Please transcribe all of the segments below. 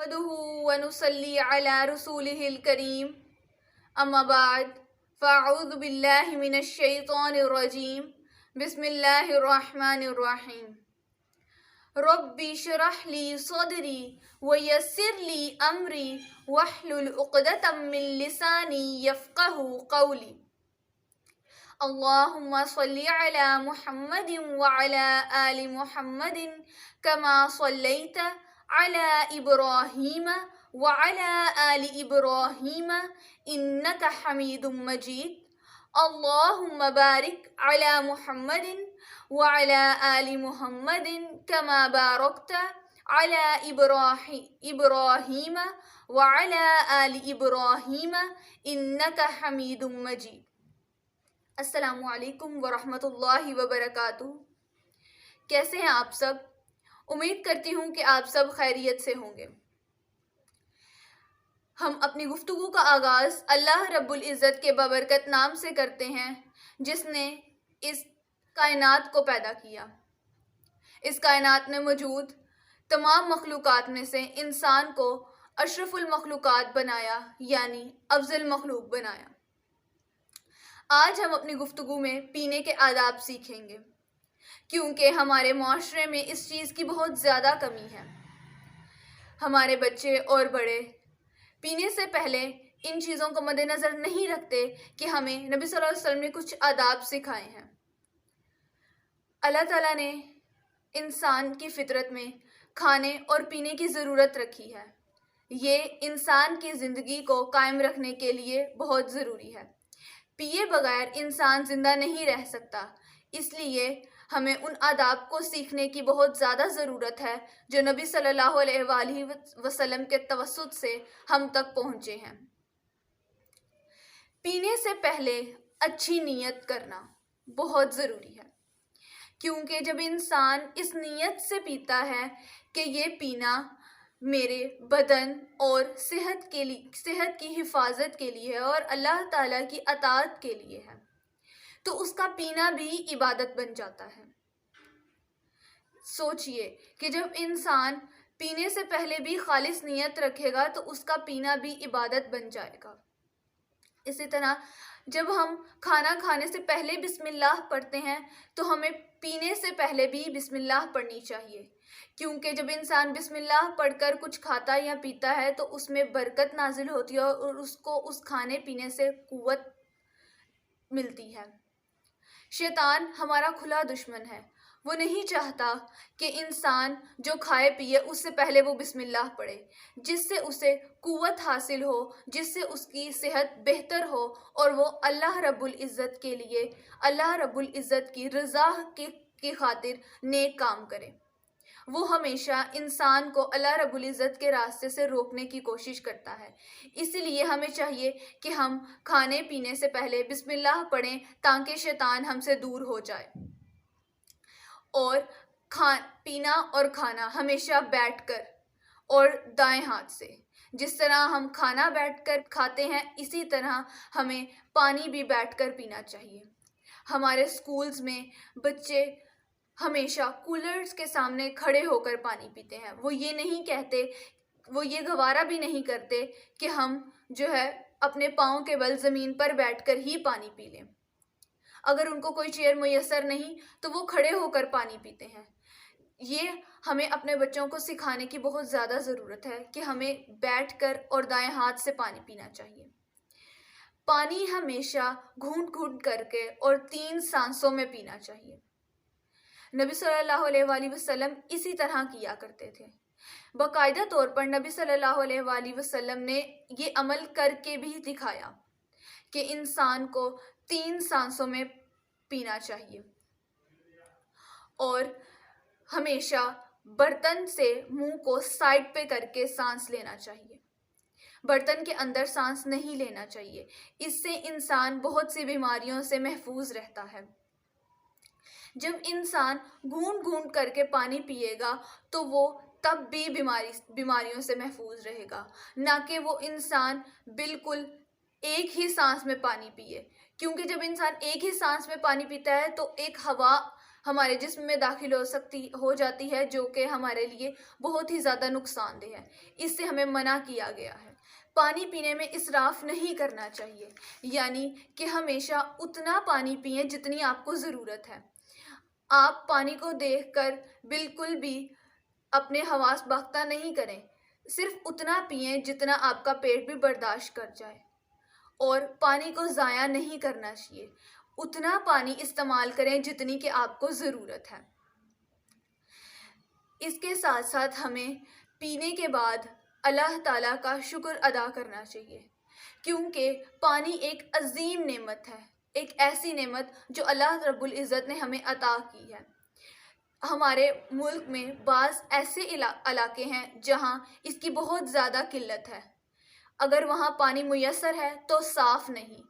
نحمده ونصلي على رسوله الكريم اما بعد فاعوذ باللہ من الشیطان الرجیم بسم اللہ الرحمن الرحیم رب اشرح لی صدری ویسر لی امری واحلل عقدۃ من لسانی یفقهوا قولی اللہم صلی علی محمد وعلی آل محمد کما صلیت علی ابراہیم وعلی آل ابراہیم انک حمید مجید اللہم بارک علی محمد وعلی آل محمد کما بارکت علی ابراہیم وعلی آل ابراہیم انک حمید مجید۔ السلام علیکم ورحمۃ اللہ وبرکاتہ۔ کیسے ہیں آپ سب؟ امید کرتی ہوں کہ آپ سب خیریت سے ہوں گے۔ ہم اپنی گفتگو کا آغاز اللہ رب العزت کے بابرکت نام سے کرتے ہیں، جس نے اس کائنات کو پیدا کیا۔ اس کائنات میں موجود تمام مخلوقات میں سے انسان کو اشرف المخلوقات بنایا، یعنی افضل مخلوق بنایا۔ آج ہم اپنی گفتگو میں پینے کے آداب سیکھیں گے، کیونکہ ہمارے معاشرے میں اس چیز کی بہت زیادہ کمی ہے۔ ہمارے بچے اور بڑے پینے سے پہلے ان چیزوں کو مد نظر نہیں رکھتے کہ ہمیں نبی صلی اللہ علیہ وسلم نے کچھ آداب سکھائے ہیں۔ اللہ تعالیٰ نے انسان کی فطرت میں کھانے اور پینے کی ضرورت رکھی ہے۔ یہ انسان کی زندگی کو قائم رکھنے کے لیے بہت ضروری ہے۔ پیے بغیر انسان زندہ نہیں رہ سکتا، اس لیے ہمیں ان آداب کو سیکھنے کی بہت زیادہ ضرورت ہے جو نبی صلی اللہ علیہ وآلہ وسلم کے توسط سے ہم تک پہنچے ہیں۔ پینے سے پہلے اچھی نیت کرنا بہت ضروری ہے، کیونکہ جب انسان اس نیت سے پیتا ہے کہ یہ پینا میرے بدن اور صحت کی حفاظت کے لیے اور اللہ تعالیٰ کی اطاعت کے لیے ہے، تو اس کا پینا بھی عبادت بن جاتا ہے۔ سوچئے کہ جب انسان پینے سے پہلے بھی خالص نیت رکھے گا تو اس کا پینا بھی عبادت بن جائے گا۔ اسی طرح جب ہم کھانا کھانے سے پہلے بسم اللہ پڑھتے ہیں تو ہمیں پینے سے پہلے بھی بسم اللہ پڑھنی چاہیے، کیونکہ جب انسان بسم اللہ پڑھ کر کچھ کھاتا یا پیتا ہے تو اس میں برکت نازل ہوتی ہے اور اس کو اس کھانے پینے سے قوت ملتی ہے۔ شیطان ہمارا کھلا دشمن ہے، وہ نہیں چاہتا کہ انسان جو کھائے پیے اس سے پہلے وہ بسم اللہ پڑھے، جس سے اسے قوت حاصل ہو، جس سے اس کی صحت بہتر ہو اور وہ اللہ رب العزت کے لیے، اللہ رب العزت کی رضا کی خاطر نیک کام کرے۔ وہ ہمیشہ انسان کو اللہ رب العزت کے راستے سے روکنے کی کوشش کرتا ہے، اسی لیے ہمیں چاہیے کہ ہم کھانے پینے سے پہلے بسم اللہ پڑھیں تاکہ شیطان ہم سے دور ہو جائے۔ اور پینا اور کھانا ہمیشہ بیٹھ کر اور دائیں ہاتھ سے، جس طرح ہم کھانا بیٹھ کر کھاتے ہیں اسی طرح ہمیں پانی بھی بیٹھ کر پینا چاہیے۔ ہمارے سکولز میں بچے ہمیشہ کولرز کے سامنے کھڑے ہو کر پانی پیتے ہیں، وہ یہ گوارا بھی نہیں کرتے کہ ہم جو ہے اپنے پاؤں کے بل زمین پر بیٹھ کر ہی پانی پی لیں۔ اگر ان کو کوئی چیئر میسر نہیں تو وہ کھڑے ہو کر پانی پیتے ہیں۔ یہ ہمیں اپنے بچوں کو سکھانے کی بہت زیادہ ضرورت ہے کہ ہمیں بیٹھ کر اور دائیں ہاتھ سے پانی پینا چاہیے۔ پانی ہمیشہ گھونٹ گھونٹ کر کے اور 3 سانسوں میں پینا چاہیے۔ نبی صلی اللہ علیہ وآلہ وسلم اسی طرح کیا کرتے تھے۔ باقاعدہ طور پر نبی صلی اللہ علیہ وآلہ وسلم نے یہ عمل کر کے بھی دکھایا کہ انسان کو 3 سانسوں میں پینا چاہیے، اور ہمیشہ برتن سے منہ کو سائڈ پہ کر کے سانس لینا چاہیے۔ برتن کے اندر سانس نہیں لینا چاہیے، اس سے انسان بہت سی بیماریوں سے محفوظ رہتا ہے۔ جب انسان گھونٹ گھونٹ کر کے پانی پیے گا تو وہ تب بھی بیماریوں سے محفوظ رہے گا، نہ کہ وہ انسان بالکل ایک ہی سانس میں پانی پیے، کیونکہ جب انسان ایک ہی سانس میں پانی پیتا ہے تو ایک ہوا ہمارے جسم میں داخل ہو جاتی ہے، جو کہ ہمارے لیے بہت ہی زیادہ نقصان دہ ہے۔ اس سے ہمیں منع کیا گیا ہے۔ پانی پینے میں اسراف نہیں کرنا چاہیے، یعنی کہ ہمیشہ اتنا پانی پئیں جتنی آپ کو ضرورت ہے۔ آپ پانی کو دیکھ کر بالکل بھی اپنے حواس باختہ نہیں کریں، صرف اتنا پئیں جتنا آپ کا پیٹ بھی برداشت کر جائے، اور پانی کو ضائع نہیں کرنا چاہیے۔ اتنا پانی استعمال کریں جتنی کہ آپ کو ضرورت ہے۔ اس کے ساتھ ساتھ ہمیں پینے کے بعد اللہ تعالیٰ کا شکر ادا کرنا چاہیے، کیونکہ پانی ایک عظیم نعمت ہے، ایک ایسی نعمت جو اللہ رب العزت نے ہمیں عطا کی ہے۔ ہمارے ملک میں بعض ایسے علاقے ہیں جہاں اس کی بہت زیادہ قلت ہے۔ اگر وہاں پانی میسر ہے تو صاف نہیں،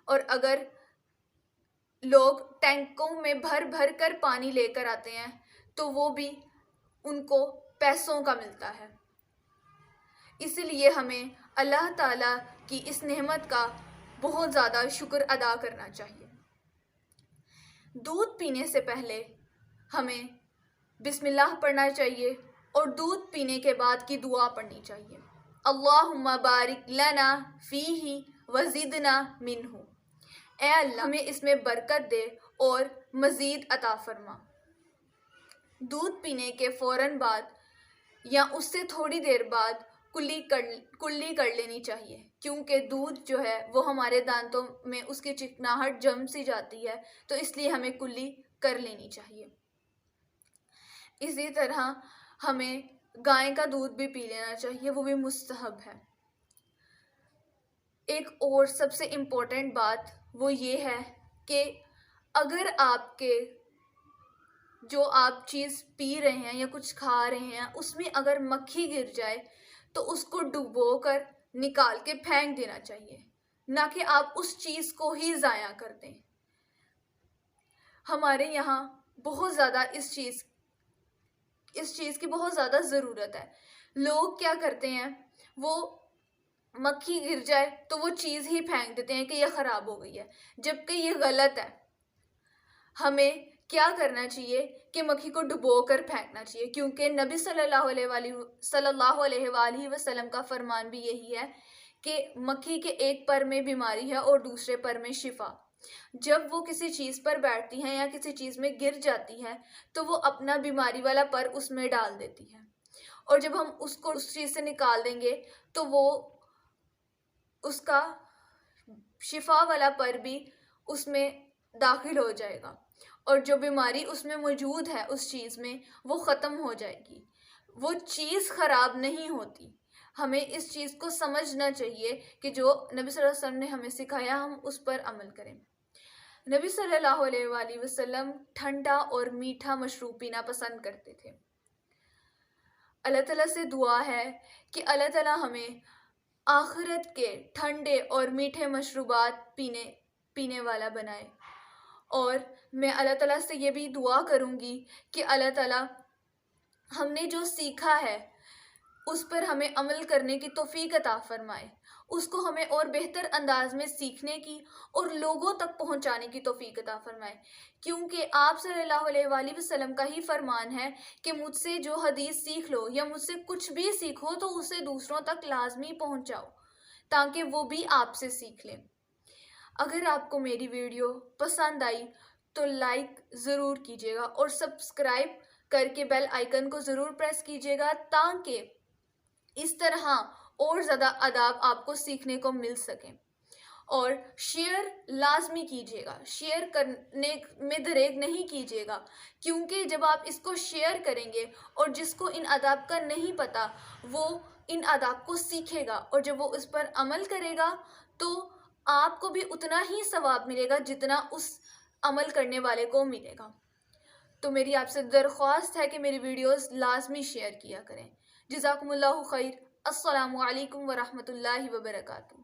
اور اگر لوگ ٹینکوں میں بھر بھر کر پانی لے کر آتے ہیں تو وہ بھی ان کو پیسوں کا ملتا ہے۔ اسی لیے ہمیں اللہ تعالیٰ کی اس نعمت کا بہت زیادہ شکر ادا کرنا چاہیے۔ دودھ پینے سے پہلے ہمیں بسم اللہ پڑھنا چاہیے، اور دودھ پینے کے بعد کی دعا پڑھنی چاہیے۔ اللہم بارک لنا فیہ وزدنا منہ۔ اے اللہ ہمیں اس میں برکت دے اور مزید عطا فرما۔ دودھ پینے کے فوراً بعد یا اس سے تھوڑی دیر بعد کلی کر لینی چاہیے، کیونکہ دودھ جو ہے وہ ہمارے دانتوں میں اس کی چکناہٹ جم سی جاتی ہے، تو اس لیے ہمیں کلی کر لینی چاہیے۔ اسی طرح ہمیں گائے کا دودھ بھی پی لینا چاہیے، وہ بھی مستحب ہے۔ ایک اور سب سے امپورٹنٹ بات وہ یہ ہے کہ اگر آپ کے جو آپ چیز پی رہے ہیں یا کچھ کھا رہے ہیں اس میں اگر مکھی گر جائے تو اس کو ڈبو کر نکال کے پھینک دینا چاہیے، نہ کہ آپ اس چیز کو ہی ضائع کر دیں۔ ہمارے یہاں بہت زیادہ اس چیز کی بہت زیادہ ضرورت ہے۔ لوگ کیا کرتے ہیں، وہ مکھی گر جائے تو وہ چیز ہی پھینک دیتے ہیں کہ یہ خراب ہو گئی ہے، جبکہ یہ غلط ہے۔ ہمیں کیا کرنا چاہیے کہ مکھی کو ڈبو کر پھینکنا چاہیے، کیونکہ نبی صلی اللہ علیہ وآلہ وسلم کا فرمان بھی یہی ہے کہ مکھی کے ایک پر میں بیماری ہے اور دوسرے پر میں شفا۔ جب وہ کسی چیز پر بیٹھتی ہیں یا کسی چیز میں گر جاتی ہے تو وہ اپنا بیماری والا پر اس میں ڈال دیتی ہے، اور جب ہم اس کو اس چیز سے نکال دیں گے تو وہ اس کا شفا والا پر بھی اس میں داخل ہو جائے گا، اور جو بیماری اس میں موجود ہے اس چیز میں وہ ختم ہو جائے گی۔ وہ چیز خراب نہیں ہوتی۔ ہمیں اس چیز کو سمجھنا چاہیے کہ جو نبی صلی اللہ علیہ وسلم نے ہمیں سکھایا ہم اس پر عمل کریں۔ نبی صلی اللہ علیہ وآلہ وسلم ٹھنڈا اور میٹھا مشروب پینا پسند کرتے تھے۔ اللہ تعالیٰ سے دعا ہے کہ اللہ تعالیٰ ہمیں آخرت کے ٹھنڈے اور میٹھے مشروبات پینے والا بنائے، اور میں اللہ تعالیٰ سے یہ بھی دعا کروں گی کہ اللہ تعالیٰ ہم نے جو سیکھا ہے اس پر ہمیں عمل کرنے کی توفیق عطا فرمائے، اس کو ہمیں اور بہتر انداز میں سیکھنے کی اور لوگوں تک پہنچانے کی توفیق عطا فرمائے، کیونکہ آپ صلی اللہ علیہ وآلہ وسلم کا ہی فرمان ہے کہ مجھ سے جو حدیث سیکھ لو یا مجھ سے کچھ بھی سیکھو تو اسے دوسروں تک لازمی پہنچاؤ تاکہ وہ بھی آپ سے سیکھ لیں۔ اگر آپ کو میری ویڈیو پسند آئی تو لائک ضرور کیجیے گا، اور سبسکرائب کر کے بیل آئیکن کو ضرور پریس کیجیے گا، تاکہ اس طرح اور زیادہ آداب آپ کو سیکھنے کو مل سکیں۔ اور شیئر لازمی کیجیے گا، شیئر کرنے میں دریغ نہیں کیجیے گا، کیونکہ جب آپ اس کو شیئر کریں گے اور جس کو ان آداب کا نہیں پتہ وہ ان آداب کو سیکھے گا، اور جب وہ اس پر عمل کرے گا تو آپ کو بھی اتنا ہی ثواب ملے گا جتنا اس عمل کرنے والے کو ملے گا۔ تو میری آپ سے درخواست ہے کہ میری ویڈیوز لازمی شیئر کیا کریں۔ جزاکم اللہ خیر۔ السلام علیکم ورحمۃ اللہ وبرکاتہ۔